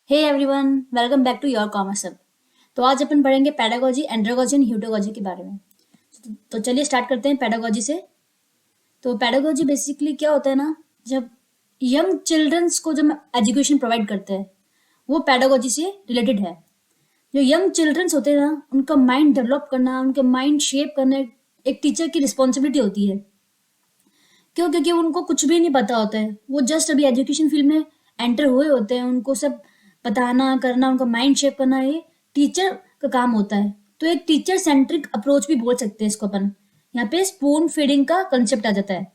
Hey everyone, welcome back to your commerce hub. तो आज अपन पढ़ेंगे पेडागोजी, एंड्रोगोजी एंड ह्यूटोगोजी के बारे में। तो चलिए स्टार्ट करते हैं पेडागोजी से। तो पेडागोजी बेसिकली क्या होता है ना, जब यंग चिल्ड्रंस को जब एजुकेशन प्रोवाइड करते हैं वो पेडागोजी से रिलेटेड है। जो यंग चिल्ड्रंस होते हैं ना, उनका माइंड डेवलप करना, उनका माइंड शेप करना एक टीचर की रिस्पॉन्सिबिलिटी होती है। क्यों? क्योंकि उनको कुछ भी नहीं पता होता है, वो जस्ट अभी एजुकेशन फील्ड में एंटर हुए होते हैं। उनको सब बताना करना, उनका माइंड शेप करना, ये टीचर का काम होता है। तो एक टीचर सेंट्रिक अप्रोच भी बोल सकते हैं इसको अपन। यहाँ पे स्पून फीडिंग का कंसेप्ट आ जाता है।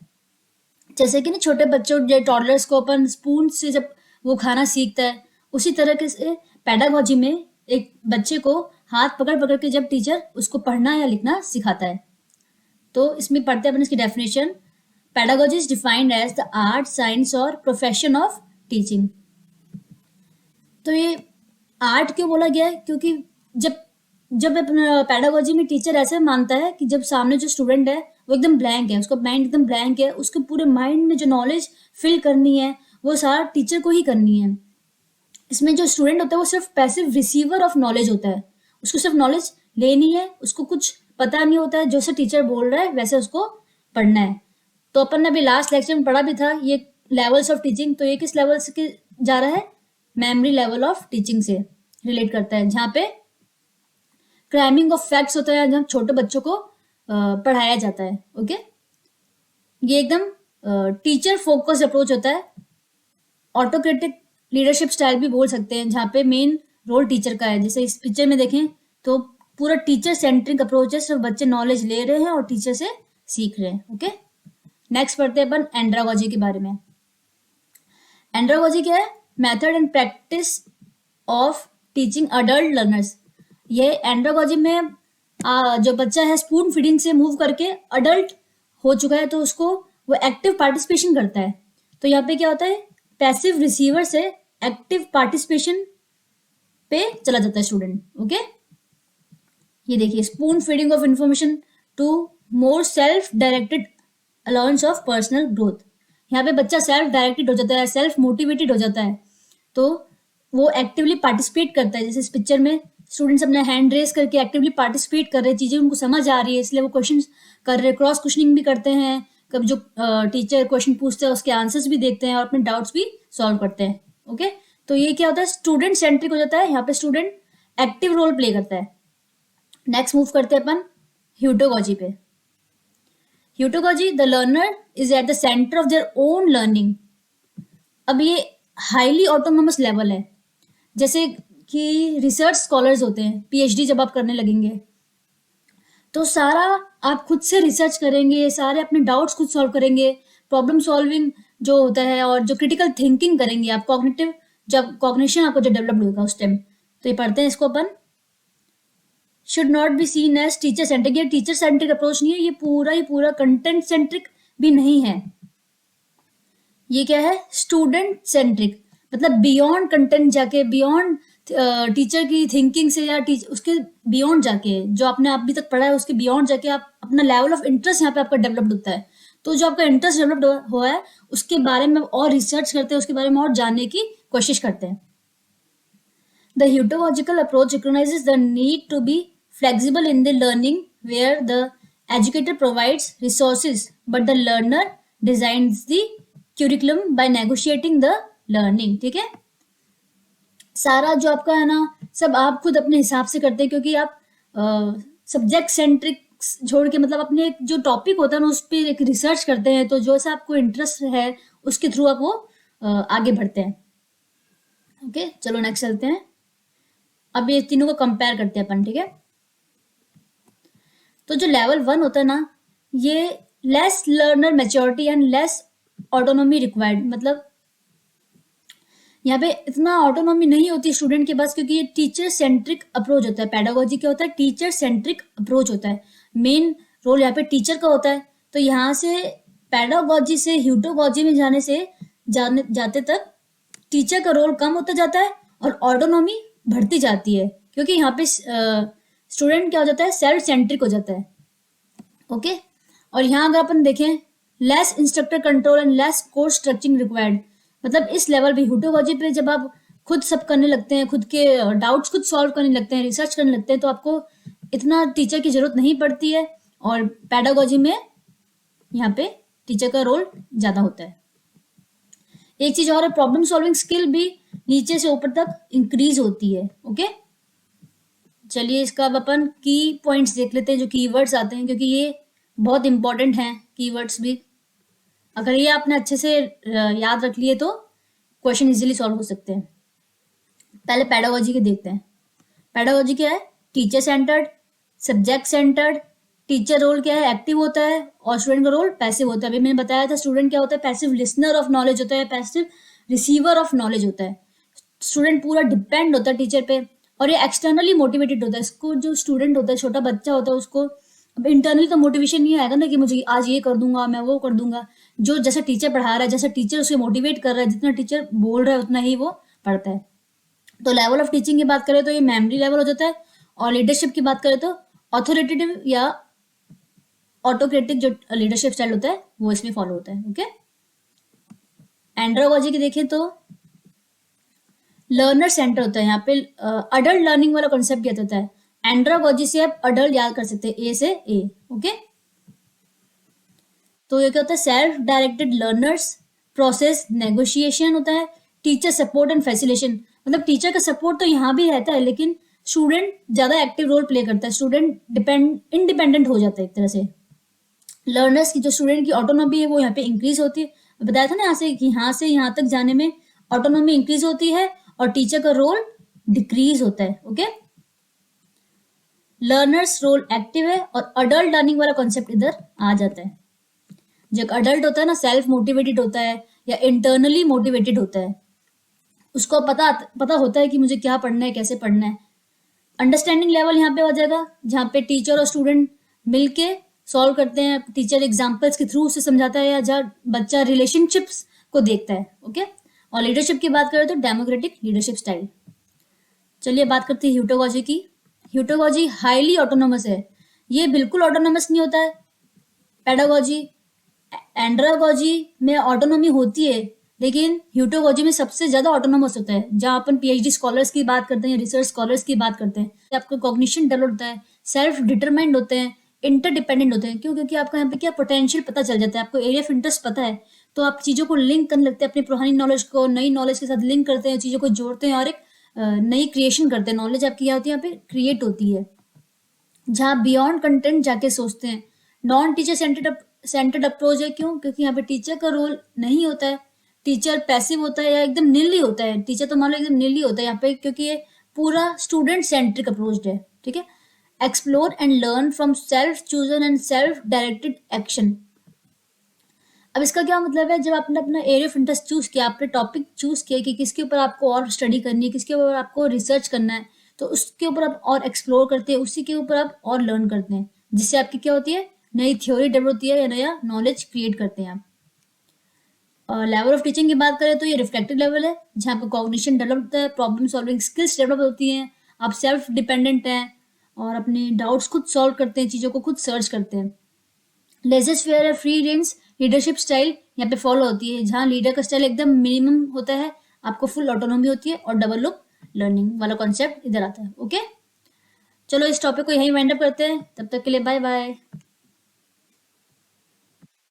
जैसे कि ना छोटे बच्चों टॉडलर्स को अपन स्पून से जब वो खाना सीखता है, उसी तरह से पेडागोजी में एक बच्चे को हाथ पकड़ पकड़ के जब टीचर उसको पढ़ना या लिखना सिखाता है। तो इसमें पढ़ते हैं अपन इसकी definition. Pedagogy is defined as the art, science और प्रोफेशन ऑफ टीचिंग। तो ये आर्ट क्यों बोला गया है? क्योंकि जब जब पेडागोजी में टीचर ऐसे मानता है कि जब सामने जो स्टूडेंट है वो एकदम ब्लैंक है, उसका माइंड एकदम ब्लैंक है, उसके पूरे माइंड में जो नॉलेज फिल करनी है वो सारा टीचर को ही करनी है। इसमें जो स्टूडेंट होता है वो सिर्फ पैसिव रिसीवर ऑफ नॉलेज होता है। उसको सिर्फ नॉलेज लेनी है, उसको कुछ पता नहीं होता है, जैसे टीचर बोल रहा है वैसे उसको पढ़ना है। तो अपन ने अभी लास्ट लेक्चर में पढ़ा भी था ये लेवल्स ऑफ टीचिंग। तो ये किस लेवल से जा रहा है? मेमोरी लेवल ऑफ टीचिंग से रिलेट करता है, जहाँ पे क्रैमिंग ऑफ फैक्ट्स होता है, जहाँ छोटे बच्चों को पढ़ाया जाता है। ओके, ये एकदम टीचर फोकस अप्रोच होता है। ऑटोक्रेटिक लीडरशिप स्टाइल भी बोल सकते हैं, जहाँ पे मेन रोल टीचर का है। जैसे इस पिक्चर में देखें तो पूरा टीचर सेंट्रिक अप्रोच है, सिर्फ बच्चे नॉलेज ले रहे हैं और टीचर से सीख रहे हैं। ओके, नेक्स्ट पढ़ते हैं अपन एंड्रागोजी के बारे में। एंड्रागोजी क्या है? Method and practice of teaching adult learners. ये एंड्रागोजी में जो बच्चा है स्पून फीडिंग से मूव करके अडल्ट हो चुका है, तो उसको वो एक्टिव पार्टिसिपेशन करता है। तो यहाँ पे क्या होता है? पैसिव रिसीवर से एक्टिव पार्टिसिपेशन पे चला जाता है स्टूडेंट। ओके, ये देखिए, spoon feeding of information to more self directed allowance of personal growth. यहाँ पे बच्चा सेल्फ डायरेक्टेड हो जाता है, सेल्फ मोटिवेटेड हो जाता है, तो वो एक्टिवली पार्टिसिपेट करता है। जैसे इस पिक्चर में स्टूडेंट्स अपना हैंड रेस करके एक्टिवली पार्टिसिपेट कर रहे हैं, चीजें उनको समझ आ रही है इसलिए वो क्वेश्चन कर रहे हैं, क्रॉस क्वेश्चनिंग भी करते हैं। कब जो टीचर क्वेश्चन पूछते हैं उसके आंसर्स भी देखते हैं और अपने डाउट्स भी सॉल्व करते हैं। ओके, तो ये क्या होता है? स्टूडेंट सेंट्रिक हो जाता है, यहाँ पे स्टूडेंट एक्टिव रोल प्ले करता है। नेक्स्ट मूव करते हैं अपन ह्यूटोगोजी पे। Heutagogy, the learner is at the centre of their own learning. अब ये हाईली ऑटोनोमस लेवल है। जैसे कि रिसर्च स्कॉलर्स होते हैं, पीएचडी जब आप करने लगेंगे तो सारा आप खुद से रिसर्च करेंगे, सारे अपने डाउट्स खुद सॉल्व करेंगे, प्रॉब्लम सॉल्विंग जो होता है और जो क्रिटिकल थिंकिंग करेंगे आप, कॉग्निटिव जब कॉग्निशन आपको जो डेवलप्ड होगा उस टाइम। तो ये पढ़ते हैं इसको अपन। Should not be seen as teacher centric. ये टीचर सेंट्रिक अप्रोच नहीं है, ये पूरा ही पूरा कंटेंट सेंट्रिक भी नहीं है। ये क्या है? स्टूडेंट सेंट्रिक, मतलब बियॉन्ड कंटेंट जाके, बियॉन्ड टीचर की थिंकिंग से या उसके बियॉन्ड जाके, जो आपने अभी तक पढ़ा है उसके बियॉन्ड जाके आप अपना लेवल ऑफ इंटरेस्ट यहाँ पे आपका डेवलप्ड होता है। तो जो आपका इंटरेस्ट डेवलप्ड हुआ है उसके बारे में और रिसर्च करते हैं, उसके बारे में और जानने की कोशिश करते हैं। The heterogogical approach recognizes the need to be flexible in the learning, where the educator provides resources but the learner designs the curriculum by negotiating the learning। ठीक है, सारा जो आपका है ना सब आप खुद अपने हिसाब से करते हैं, क्योंकि आप सब्जेक्ट सेंट्रिक छोड़ के, मतलब अपने जो टॉपिक होता है ना उस पर एक रिसर्च करते हैं। तो जो सा आपको इंटरेस्ट है उसके थ्रू आप वो आगे बढ़ते हैं। ओके, चलो नेक्स्ट चलते हैं। अब ये तीनों को कंपेयर करते हैं अपन। ठीक है, तो जो लेवल 1 होता है ना, ये less learner maturity and less autonomy required. मतलब यहाँ पे इतना ऑटोनॉमी नहीं होती स्टूडेंट के पास, क्योंकि ये टीचर सेंट्रिक अप्रोच होता है। पेडागोजी क्या होता है? टीचर सेंट्रिक अप्रोच होता है। मेन रोल यहाँ पे टीचर का होता है। तो यहाँ से पेडागोजी से ह्यूटोगोजी में जाते तक टीचर का रोल कम होता जाता है और ऑटोनॉमी बढ़ती जाती है, क्योंकि यहाँ पे स्टूडेंट क्या हो जाता है? सेल्फ सेंट्रिक हो जाता है। ओके, और यहाँ अगर अपन देखें, less instructor control and less course structuring required. मतलब इस लेवल पे ह्यूटोगोजी पे जब आप खुद सब करने लगते हैं, खुद के डाउट्स खुद सॉल्व करने लगते हैं, रिसर्च करने लगते हैं, तो आपको इतना टीचर की जरूरत नहीं पड़ती है। और पैडागोजी में यहाँ पे टीचर का रोल ज्यादा होता है। एक चीज और है, प्रॉब्लम सॉल्विंग स्किल भी नीचे से ऊपर तक इंक्रीज होती है। ओके, चलिए इसका अब अपन की पॉइंट्स देख लेते हैं, जो कीवर्ड्स आते हैं, क्योंकि ये बहुत इंपॉर्टेंट हैं कीवर्ड्स भी। अगर ये आपने अच्छे से याद रख लिए तो क्वेश्चन इजीली सॉल्व हो सकते हैं। पहले पैडागोजी के देखते हैं। पैडागोजी क्या है? Teacher centred, subject centred. Teacher role क्या है? एक्टिव होता है, और स्टूडेंट का रोल पैसिव होता है। अभी मैंने बताया था स्टूडेंट क्या होता है? पैसिव लिसनर ऑफ नॉलेज होता है, पैसिव रिसीवर ऑफ नॉलेज होता है। स्टूडेंट पूरा डिपेंड होता है टीचर पे, और ये एक्सटर्नली मोटिवेटेड होता है। इसको जो स्टूडेंट होता है, छोटा बच्चा होता है, उसको अब इंटरनली तो मोटिवेशन नहीं आएगा ना कि मुझे आज ये कर दूंगा, मैं वो कर दूंगा। जो जैसा टीचर पढ़ा रहा है, जैसा टीचर उसे मोटिवेट कर रहा है, जितना टीचर बोल रहा है उतना ही वो पढ़ता है। तो लेवल ऑफ टीचिंग की बात करें तो ये मेमोरी लेवल हो जाता है, और लीडरशिप की बात करें तो ऑथोरिटेटिव या ऑटोक्रेटिक जो लीडरशिप स्टाइल होता है वो इसमें फॉलो होता है। ओके, एंड्रोगोजी की देखें तो लर्नर सेंटर होता है। यहाँ पे अडल्ट लर्निंग वाला कॉन्सेप्ट दिया जाता है। एंड्रोगोजी से आप अडल्ट याद कर सकते हैं, ए से ए। ओके, तो ये क्या होता है? Self directed learners, process negotiation होता है, टीचर सपोर्ट एंड फैसिलिटेशन। मतलब टीचर का सपोर्ट तो यहाँ भी रहता है, लेकिन स्टूडेंट ज्यादा एक्टिव रोल प्ले करता है। स्टूडेंट इंडिपेंडेंट हो जाता है एक तरह से। लर्नर्स की जो स्टूडेंट की ऑटोनॉमी है वो यहाँ पे इंक्रीज होती है। बताया था ना यहाँ से कि यहाँ से यहाँ तक जाने में ऑटोनॉमी इंक्रीज होती है, और टीचर का रोल डिक्रीज होता है। ओके, लर्नर्स रोल एक्टिव है, और अडल्ट लर्निंग वाला कॉन्सेप्ट इधर आ जाता है। जो अडल्ट होता है ना, सेल्फ मोटिवेटेड होता है या इंटरनली मोटिवेटेड होता है। उसको पता होता है कि मुझे क्या पढ़ना है, कैसे पढ़ना है। अंडरस्टैंडिंग लेवल यहाँ पे हो जाएगा, जहाँ पे टीचर और स्टूडेंट मिलके सॉल्व करते हैं। टीचर एग्जाम्पल्स के थ्रू उसे समझाता है, या जहाँ बच्चा रिलेशनशिप्स को देखता है। ओके, और लीडरशिप की बात करें तो डेमोक्रेटिक लीडरशिप स्टाइल। चलिए बात करते हैं ह्यूटोगॉजी की। ह्यूटोगॉजी हाईली ऑटोनोमस है, ये बिल्कुल ऑटोनोमस नहीं होता है। पेडागोजी एंड्रागोजी में ऑटोनॉमी होती है, लेकिन ह्यूटोगॉजी में सबसे ज्यादा ऑटोनोमस होता है। जहां अपन पीएचडी स्कॉलर्स की बात करते हैं, रिसर्च स्कॉलर्स की बात करते हैं, आपका कॉग्निशन डेवलप होता है, सेल्फ डिटरमाइंड होते हैं, इंटरडिपेंडेंट होते हैं। क्यों? क्योंकि आपको यहाँ पे क्या पोटेंशियल पता चल जाता है, आपको एरिया ऑफ इंटरेस्ट पता है, तो आप चीजों को लिंक करने लगते हैं। अपनी पुरानी नॉलेज को नई नॉलेज के साथ लिंक करते हैं, चीजों को जोड़ते हैं, और एक नई क्रिएशन करते हैं। नॉलेज आपकी क्या होती है? यहाँ पे क्रिएट होती है। जहाँ बियॉन्ड कंटेंट जाके सोचते हैं। नॉन टीचर सेंटर्ड अप्रोच है। क्यों? क्योंकि यहाँ पे टीचर का रोल नहीं होता है, टीचर पैसिव होता है या एकदम नीली होता है। टीचर तो मान लो एकदम नीली होता है यहाँ पे, क्योंकि ये पूरा स्टूडेंट सेंट्रिक अप्रोच है। ठीक है, explore and learn from self chosen and self directed action. अब इसका क्या मतलब है? जब आपने अपना एरिया ऑफ इंटरेस्ट चूज किया, आपने टॉपिक चूज किया कि किसके ऊपर आपको और स्टडी करनी है, किसके ऊपर आपको रिसर्च करना है, तो उसके ऊपर आप और एक्सप्लोर करते हैं, उसी के ऊपर आप और लर्न करते हैं, जिससे आपकी क्या होती है? नई थ्योरी डेवलप होती है या नया नॉलेज क्रिएट करते हैं आप। लेवल ऑफ टीचिंग की बात करें तो ये रिफ्लेक्टिव लेवल है, जहाँ पे कॉग्निशन डेवलप होता है, प्रॉब्लम सॉल्विंग स्किल्स डेवलप होती हैं, आप सेल्फ डिपेंडेंट हैं और अपने डाउट्स खुद सॉल्व करते हैं, चीज़ों को खुद सर्च करते हैं। लेजेस फेयर है, फ्री रेंज लीडरशिप स्टाइल यहाँ पे फॉलो होती है, जहाँ लीडर का स्टाइल एकदम मिनिमम होता है, आपको फुल ऑटोनॉमी होती है, और डबल लुक लर्निंग वाला कॉन्सेप्ट इधर आता है। ओके, चलो इस टॉपिक को यहीं वाइंड अप करते हैं, तब तक के लिए बाय बाय।